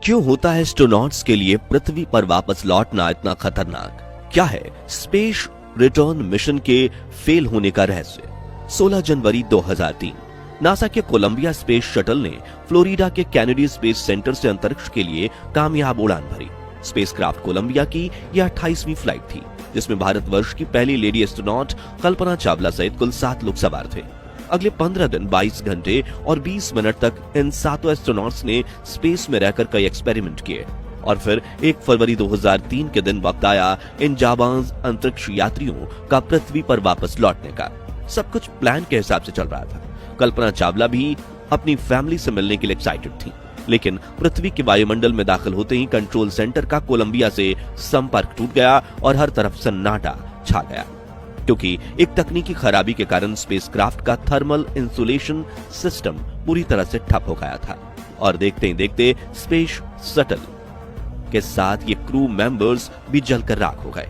क्यों होता है एस्ट्रोनॉट्स के लिए पृथ्वी पर वापस लौटना इतना खतरनाक? क्या है स्पेस रिटर्न मिशन के फेल होने का रहस्य? 16 जनवरी 2003 नासा के कोलंबिया स्पेस शटल ने फ्लोरिडा के कैनेडी स्पेस सेंटर से अंतरिक्ष के लिए कामयाब उड़ान भरी। स्पेसक्राफ्ट कोलंबिया की यह 28वीं फ्लाइट थी, जिसमें भारतवर्ष की पहली लेडी एस्ट्रोनॉट कल्पना चावला सहित कुल 7 लोग सवार थे। अगले 15 दिन 22 घंटे और 20 मिनट तक इन 7 एस्ट्रोनॉट्स ने स्पेस में रहकर कई एक्सपेरिमेंट किए और फिर 1 फरवरी 2003 के दिन वक्त आया इन जाबाज अंतरिक्ष यात्रियों का पृथ्वी पर वापस लौटने का। सब कुछ प्लान के हिसाब से चल रहा था। कल्पना चावला भी अपनी फैमिली से मिलने के लिए एक्साइटेड थी, लेकिन पृथ्वी के वायुमंडल में दाखिल होते ही कंट्रोल सेंटर का कोलंबिया से संपर्क टूट गया और हर तरफ सन्नाटा छा गया, क्योंकि एक तकनीकी खराबी के कारण स्पेसक्राफ्ट का थर्मल इंसुलेशन सिस्टम पूरी तरह से ठप हो गया था और देखते ही देखते स्पेस शटल के साथ ये क्रू मेंबर्स भी जलकर राख हो गए।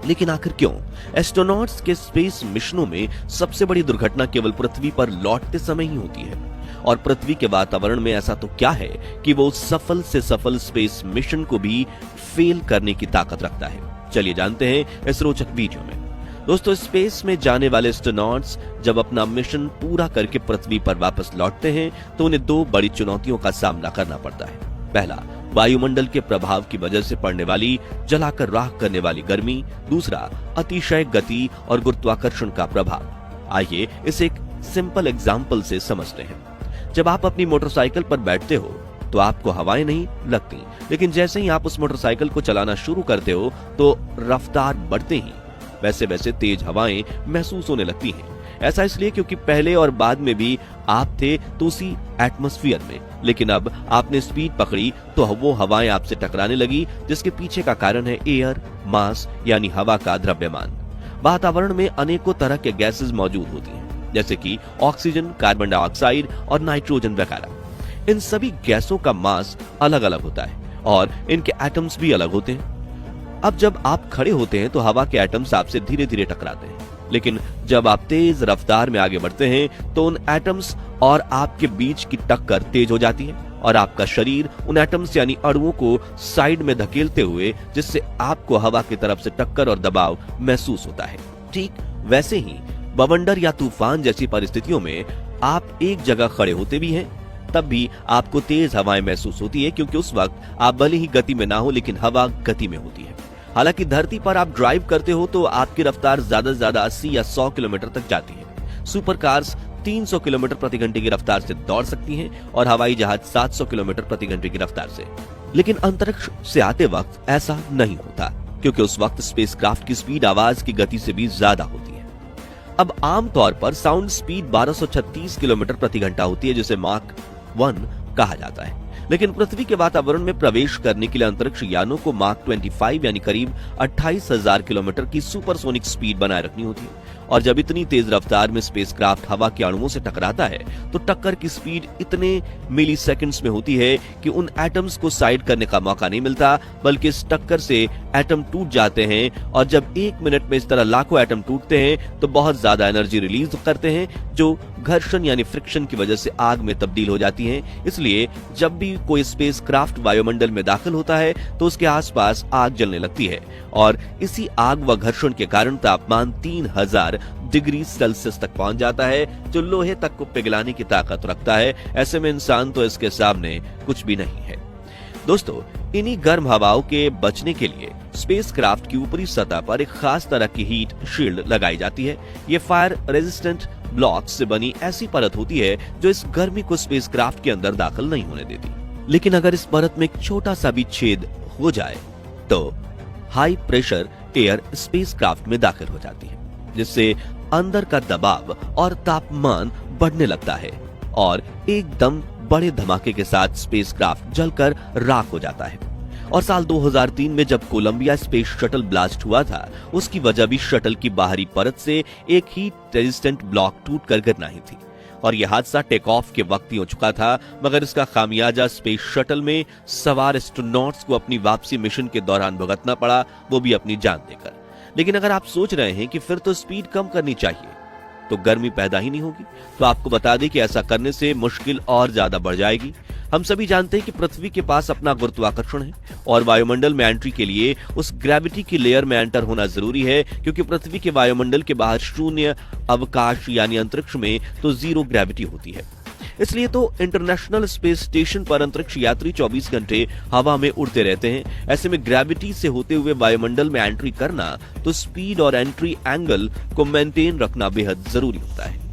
लेकिन आखिर क्यों? एस्ट्रोनॉट्स के स्पेस मिशनों में सबसे बड़ी दुर्घटना केवल पृथ्वी पर लौटते समय ही होती है, और पृथ्वी के वातावरण में ऐसा तो क्या है कि वो सफल से सफल स्पेस मिशन को भी फेल करने की ताकत रखता है। चलिए जानते हैं इस रोचक वीडियो में। दोस्तों, स्पेस में जाने वाले एस्ट्रोनॉट्स जब अपना मिशन पूरा करके पृथ्वी पर वापस लौटते हैं तो उन्हें 2 बड़ी चुनौतियों का सामना करना पड़ता है। पहला, वायुमंडल के प्रभाव की वजह से पड़ने वाली जलाकर राख करने वाली गर्मी। दूसरा, अतिशय गति और गुरुत्वाकर्षण का प्रभाव। आइए इसे एक सिंपल एग्जाम्पल से समझते हैं। जब आप अपनी मोटरसाइकिल पर बैठते हो तो आपको हवाएं नहीं लगती, लेकिन जैसे ही आप उस मोटरसाइकिल को चलाना शुरू करते हो तो रफ्तार बढ़ते ही वैसे वैसे तेज हवाएं महसूस होने लगती हैं। ऐसा इसलिए क्योंकि पहले और बाद में भी आप थे तो उसी एटमॉस्फेयर में, लेकिन अब आपने स्पीड पकड़ी तो वो हवाएं आपसे टकराने लगी, जिसके पीछे का कारण है एयर मास यानी हवा का द्रव्यमान। वातावरण में अनेकों तरह के गैसेस मौजूद होती हैं, जैसे कि ऑक्सीजन, कार्बन डाइऑक्साइड और नाइट्रोजन वगैरह। इन सभी गैसों का मास अलग अलग होता है और इनके एटम्स भी अलग होते हैं। अब जब आप खड़े होते हैं तो हवा के एटम्स आपसे धीरे धीरे टकराते हैं, लेकिन जब आप तेज रफ्तार में आगे बढ़ते हैं तो उन एटम्स और आपके बीच की टक्कर तेज हो जाती है और आपका शरीर उन एटम्स यानी अणुओं को साइड में धकेलते हुए, जिससे आपको हवा की तरफ से टक्कर और दबाव महसूस होता है। ठीक वैसे ही बवंडर या तूफान जैसी परिस्थितियों में आप एक जगह खड़े होते भी हैं, तब भी आपको तेज हवाएं महसूस होती है, क्योंकि उस वक्त आप भले ही गति में ना हो लेकिन हवा गति में होती है। हालांकि धरती पर आप ड्राइव करते हो तो आपकी रफ्तार ज्यादा से ज्यादा 80 या 100 किलोमीटर तक जाती है। सुपर कार्स 300 किलोमीटर प्रति घंटे की रफ्तार से दौड़ सकती हैं और हवाई जहाज 700 किलोमीटर प्रति घंटे की रफ्तार से। लेकिन अंतरिक्ष से आते वक्त ऐसा नहीं होता, क्योंकि उस वक्त स्पेसक्राफ्ट की स्पीड आवाज की गति से भी ज्यादा होती है। अब आमतौर पर साउंड स्पीड 1236 किलोमीटर प्रति घंटा होती है, जिसे माक 1 कहा जाता है। लेकिन पृथ्वी के वातावरण में प्रवेश करने के लिए अंतरिक्ष यानों को माक 25 यानी करीब 28,000 किलोमीटर की सुपरसोनिक स्पीड बनाए रखनी होती है। और जब इतनी तेज रफ्तार में स्पेसक्राफ्ट हवा के अणुओं से टकराता है तो टक्कर की स्पीड इतने मिली सेकेंड्स में होती है कि उन एटम्स को साइड करने का मौका नहीं मिलता, बल्कि इस टक्कर से एटम टूट जाते हैं। और जब 1 मिनट में इस तरह लाखों एटम टूटते हैं तो बहुत ज्यादा एनर्जी रिलीज करते हैं, जो घर्षण यानी फ्रिक्शन की वजह से आग में तब्दील हो जाती है। इसलिए जब भी कोई स्पेसक्राफ्ट वायुमंडल में दाखिल होता है तो उसके आसपास आग जलने लगती है और इसी आग व घर्षण के कारण तापमान 3000 डिग्री सेल्सियस तक पहुंच जाता है, जो लोहे तक को पिघलाने की ताकत रखता है। ऐसे में इंसान तो इसके सामने कुछ भी नहीं है। दोस्तों, इन्हीं गर्म हवाओं के बचने के लिए स्पेसक्राफ्ट की ऊपरी सतह पर एक खास तरह की हीट शील्ड लगाई जाती है। ये फायर रेजिस्टेंट ब्लॉक से बनी ऐसी परत होती है जो इस गर्मी को स्पेसक्राफ्ट के अंदर दाखिल नहीं होने देती। लेकिन अगर इस परत में एक छोटा सा भी छेद हो जाए तो हाई प्रेशर एयर स्पेसक्राफ्ट में दाखिल हो जाती है, जिससे अंदर का दबाव और तापमान बढ़ने लगता है और एकदम बड़े धमाके के साथ स्पेसक्राफ्ट जलकर राख हो जाता है। और साल 2003 में जब कोलंबिया स्पेस शटल ब्लास्ट हुआ था, उसकी वजह भी शटल की बाहरी परत से एक हीट रेजिस्टेंट ब्लॉक टूटकर गिरना ही थी। और यह हादसा टेक ऑफ के वक्त ही हो चुका था, मगर इसका खामियाजा स्पेस शटल में सवार एस्ट्रोनॉट्स को अपनी वापसी मिशन के दौरान भुगतना पड़ा, वो भी अपनी जान देकर। लेकिन अगर आप सोच रहे हैं कि फिर तो स्पीड कम करनी चाहिए तो गर्मी पैदा ही नहीं होगी, तो आपको बता दें कि ऐसा करने से मुश्किल और ज्यादा बढ़ जाएगी। हम सभी जानते हैं कि पृथ्वी के पास अपना गुरुत्वाकर्षण है और वायुमंडल में एंट्री के लिए उस ग्रेविटी की लेयर में एंटर होना जरूरी है, क्योंकि पृथ्वी के वायुमंडल के बाहर शून्य अवकाश यानी अंतरिक्ष में तो जीरो ग्रेविटी होती है। इसलिए तो इंटरनेशनल स्पेस स्टेशन पर अंतरिक्ष यात्री 24 घंटे हवा में उड़ते रहते हैं। ऐसे में ग्रेविटी से होते हुए वायुमंडल में एंट्री करना तो स्पीड और एंट्री एंगल को मेंटेन रखना बेहद जरूरी होता है।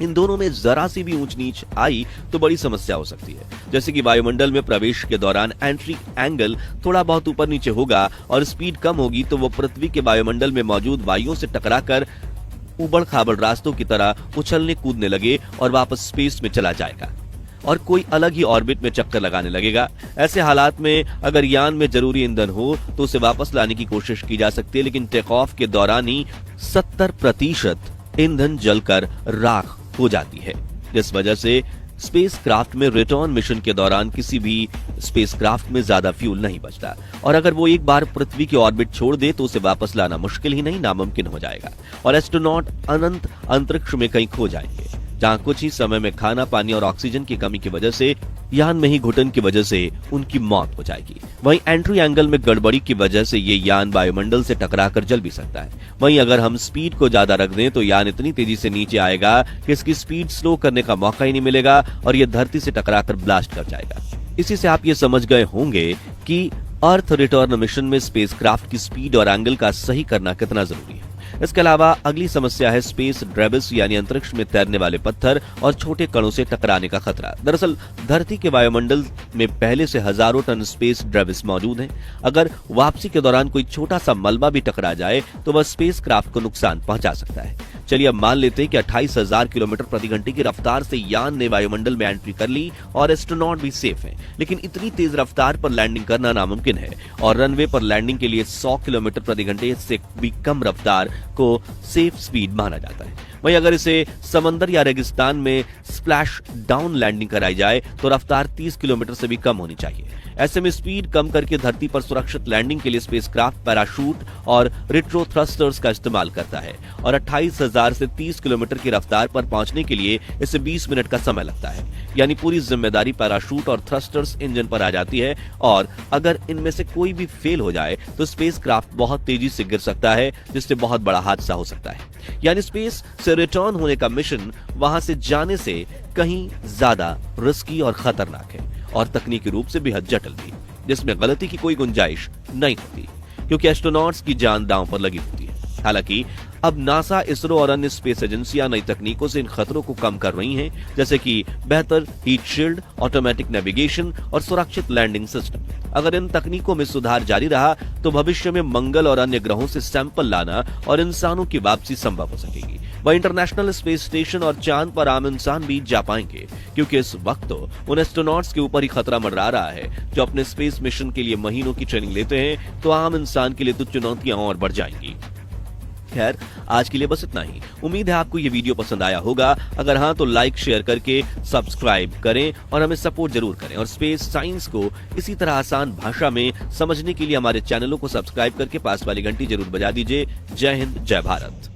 इन दोनों में जरा सी भी ऊंच नीच आई तो बड़ी समस्या हो सकती है, जैसे कि वायुमंडल में प्रवेश के दौरान एंट्री एंगल थोड़ा बहुत ऊपर नीचे होगा और स्पीड कम होगी तो वो पृथ्वी के वायुमंडल में मौजूद वायुओं से टकराकर उबड़ खाबड़ रास्तों की तरह उछलने कूदने लगे और वापस स्पेस में चला जाएगा और कोई अलग ही ऑर्बिट में चक्कर लगाने लगेगा। ऐसे हालात में अगर यान में जरूरी ईंधन हो तो उसे वापस लाने की कोशिश की जा सकती है, लेकिन टेक ऑफ के दौरान ही 70% ईंधन जलकर राख हो जाती है, जिस वजह से स्पेसक्राफ्ट में रिटर्न मिशन के दौरान किसी भी स्पेसक्राफ्ट में ज्यादा फ्यूल नहीं बचता और अगर वो एक बार पृथ्वी की ऑर्बिट छोड़ दे तो उसे वापस लाना मुश्किल ही नहीं नामुमकिन हो जाएगा और एस्ट्रोनॉट अनंत अंतरिक्ष में कहीं खो जाएंगे, जहां कुछ ही समय में खाना पानी और ऑक्सीजन की कमी की वजह से यान में ही घुटन की वजह से उनकी मौत हो जाएगी। वहीं एंट्री एंगल में गड़बड़ी की वजह से ये यान वायुमंडल से टकराकर जल भी सकता है। वहीं अगर हम स्पीड को ज्यादा रख दें तो यान इतनी तेजी से नीचे आएगा कि इसकी स्पीड स्लो करने का मौका ही नहीं मिलेगा और यह धरती से टकराकर ब्लास्ट कर जाएगा। इसी से आप ये समझ गए होंगे कि अर्थ रिटर्न मिशन में स्पेसक्राफ्ट की स्पीड और एंगल का सही करना कितना जरूरी है। इसके अलावा अगली समस्या है स्पेस ड्रेबिस यानी अंतरिक्ष में तैरने वाले पत्थर और छोटे कणों से टकराने का खतरा। दरअसल धरती के वायुमंडल में पहले से हजारों टन स्पेस ड्रेबिस मौजूद हैं। अगर वापसी के दौरान कोई छोटा सा मलबा भी टकरा जाए तो वह स्पेसक्राफ्ट को नुकसान पहुंचा सकता है। चलिए अब मान लेते हैं कि 28,000 किलोमीटर प्रति घंटे की रफ्तार से यान ने वायुमंडल में एंट्री कर ली और एस्ट्रोनॉट भी सेफ हैं, लेकिन इतनी तेज रफ्तार पर लैंडिंग करना नामुमकिन है और रनवे पर लैंडिंग के लिए 100 किलोमीटर प्रति घंटे से भी कम रफ्तार को सेफ स्पीड माना जाता है। वहीं अगर इसे समंदर या रेगिस्तान में स्प्लैश डाउन लैंडिंग कराई जाए तो रफ्तार 30 किलोमीटर से भी कम होनी चाहिए। ऐसे में स्पीड कम करके धरती पर सुरक्षित लैंडिंग के लिए स्पेसक्राफ्ट पैराशूट और रिट्रो थ्रस्टर्स का इस्तेमाल करता है और 28,000 से 30 किलोमीटर की रफ्तार पर पहुंचने के लिए इसे 20 मिनट का समय लगता है। यानी पूरी जिम्मेदारी पैराशूट और थ्रस्टर्स इंजन पर आ जाती है और अगर इनमें से कोई भी फेल हो जाए तो स्पेसक्राफ्ट बहुत तेजी से गिर सकता है, जिससे बहुत बड़ा हादसा हो सकता है। यानी स्पेस से रिटर्न होने का मिशन वहां से जाने से कहीं ज्यादा रिस्की और खतरनाक है और तकनीकी रूप से बेहद जटिल भी, जिसमें गलती की कोई गुंजाइश नहीं होती क्योंकि एस्ट्रोनॉट्स की जान दांव पर लगी होती है। हालांकि अब नासा, इसरो और अन्य स्पेस एजेंसियां नई तकनीकों से इन खतरों को कम कर रही हैं, जैसे कि बेहतर हीट शील्ड, ऑटोमेटिक नेविगेशन और सुरक्षित लैंडिंग सिस्टम। अगर इन तकनीकों में सुधार जारी रहा तो भविष्य में मंगल और अन्य ग्रहों से सैंपल लाना और इंसानों की वापसी संभव हो सकेगी। वह इंटरनेशनल स्पेस स्टेशन और चांद पर आम इंसान भी जा पाएंगे, क्योंकि इस वक्त तो उन एस्ट्रोनॉट्स के ऊपर ही खतरा मंडरा रहा है जो अपने स्पेस मिशन के लिए महीनों की ट्रेनिंग लेते हैं, तो आम इंसान के लिए तो चुनौतियां और बढ़ जाएंगी। खैर, आज के लिए बस इतना ही। उम्मीद है आपको ये वीडियो पसंद आया होगा। अगर हाँ तो लाइक शेयर करके सब्सक्राइब करें और हमें सपोर्ट जरूर करें और स्पेस साइंस को इसी तरह आसान भाषा में समझने के लिए हमारे चैनलों को सब्सक्राइब करके पास वाली घंटी जरूर बजा दीजिए। जय हिंद, जय भारत।